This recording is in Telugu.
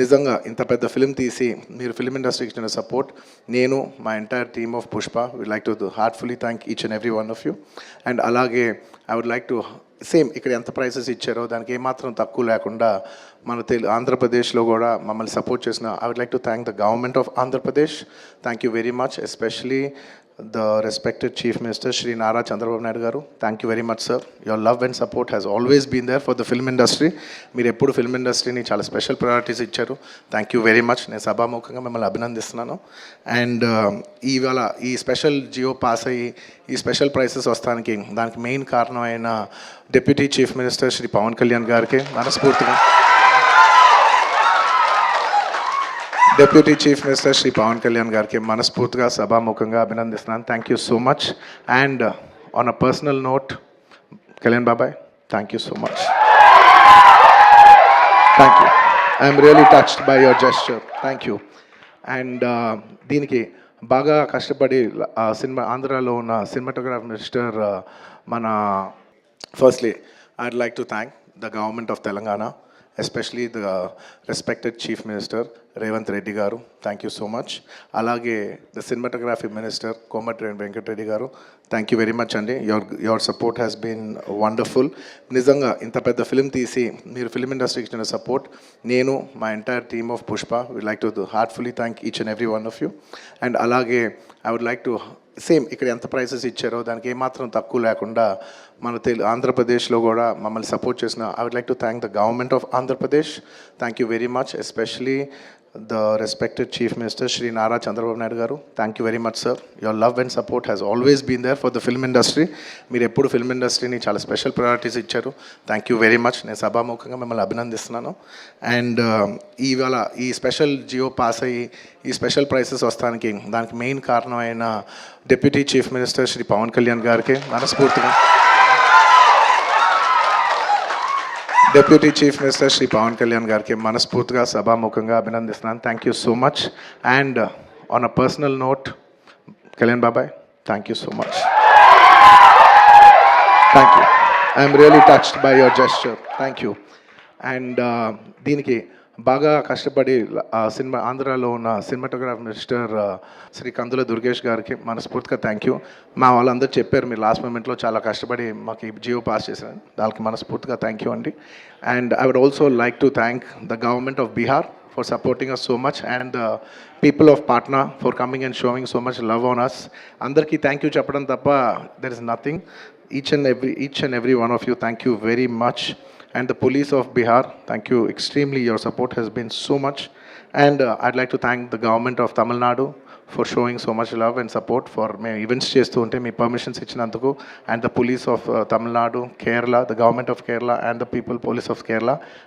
నిజంగా ఇంత పెద్ద ఫిల్మ్ తీసి మీరు ఫిల్మ్ ఇండస్ట్రీకి ఇచ్చిన సపోర్ట్, నేను మా entire team of Pushpa would like to heartfully thank each and every one of you. And అలాగే I would like to same ఇక్కడ ఎంత ప్రైసెస్ ఇచ్చారో దానికి ఏమాత్రం తక్కువ లేకుండా మన ఆంధ్రప్రదేశ్లో కూడా మమ్మల్ని సపోర్ట్ చేసిన I would like to thank the government of Andhra Pradesh. Thank you very much, especially the respected Chief Minister Shri Nara Chandrababu Naidu garu. Thank you very much, sir. Your love and support has always been there for the film industry. మీరు ఎప్పుడు ఫిల్మ్ ఇండస్ట్రీని చాలా స్పెషల్ ప్రయారిటీస్ ఇచ్చారు. Thank you very much. నేను సభాముఖంగా మిమ్మల్ని అభినందిస్తున్నాను. అండ్ ఇవాళ ఈ స్పెషల్ జియో పాస్ అయ్యి ఈ స్పెషల్ ప్రైసెస్ వస్తానికి దానికి మెయిన్ కారణమైన deputy chief minister Shri Pawan Kalyan గారికి మనస్ఫూర్తిగా, deputy chief minister Shri Pawan Kalyan గారికి మనస్ఫూర్తిగా సభాముఖంగా అభినందిస్తున్నాను. Thank you so much. And on a personal note, Kalyan బాబాయ్, thank you so much. Thank you. I'm really touched by your gesture. Thank you. And దీనికి బాగా కష్టపడి సినిమా ఆంధ్రాలో ఉన్న సినిమాటోగ్రాఫీ మినిస్టర్ మన firstly I'd like to thank the government of Telangana, especially the respected Chief Minister Revanth Reddy garu. Thank you so much. Alage the cinematography minister Komatreddy Venkat Reddy garu. Thank you very much andi. Your support has been wonderful. Nizanga inta pedda film teesi meer film industry ki ichina support, nenu my entire team of Pushpa would like to heartfully thank each and every one of you. And alage I would like to same ఇక్కడ ఎంత ప్రైసెస్ ఇచ్చారో దానికి ఏమాత్రం తక్కువ లేకుండా మన ఆంధ్రప్రదేశ్లో కూడా మమ్మల్ని సపోర్ట్ చేసిన I would like to thank the government of Andhra Pradesh. Thank you very much, especially the respected Chief Minister Shri Nara Chandrababu Naidu garu. Thank you very much, sir. Your love and support has always been there for the film industry. మీరు ఎప్పుడు ఫిల్మ్ ఇండస్ట్రీని చాలా స్పెషల్ ప్రయారిటీస్ ఇచ్చారు. Thank you very much. నేను సభాముఖంగా మిమ్మల్ని అభినందిస్తున్నాను. అండ్ ఇవాళ ఈ స్పెషల్ జియో పాస్ అయ్యి ఈ స్పెషల్ ప్రైసెస్ వస్తానికి దానికి మెయిన్ కారణమైన deputy chief minister Shri Pawan Kalyan గారికి మనస్ఫూర్తిగా, deputy chief minister Shri Pawan Kalyan గారికి మనస్ఫూర్తిగా సభాముఖంగా అభినందిస్తున్నాను. Thank you so much. And on a personal note, Kalyan బాబాయ్, thank you so much. Thank you. I'm really touched by your gesture. Thank you. And దీనికి బాగా కష్టపడి సినిమా ఆంధ్రాలో ఉన్న సినిమాటోగ్రాఫీ మినిస్టర్ శ్రీ కందుల దుర్గేష్ గారికి మనస్ఫూర్తిగా థ్యాంక్ యూ. మా వాళ్ళందరూ చెప్పారు మీరు లాస్ట్ మూమెంట్లో చాలా కష్టపడి మాకు ఈ జియో పాస్ చేశారు, దానికి మనస్ఫూర్తిగా థ్యాంక్ యూ అండి. And I would also like to thank the government of Bihar for supporting us so much, and the people of Patna for coming and showing so much love on us. Andarki thank you chappadam tappa there is nothing. Each and every one of you, thank you very much. And the police of Bihar, thank you extremely. Your support has been so much. And I'd like to thank the government of Tamil Nadu for showing so much love and support for me events chestu unte me permissions ichinanduku, and the police of Tamil Nadu, Kerala, the government of Kerala and the people police of Kerala.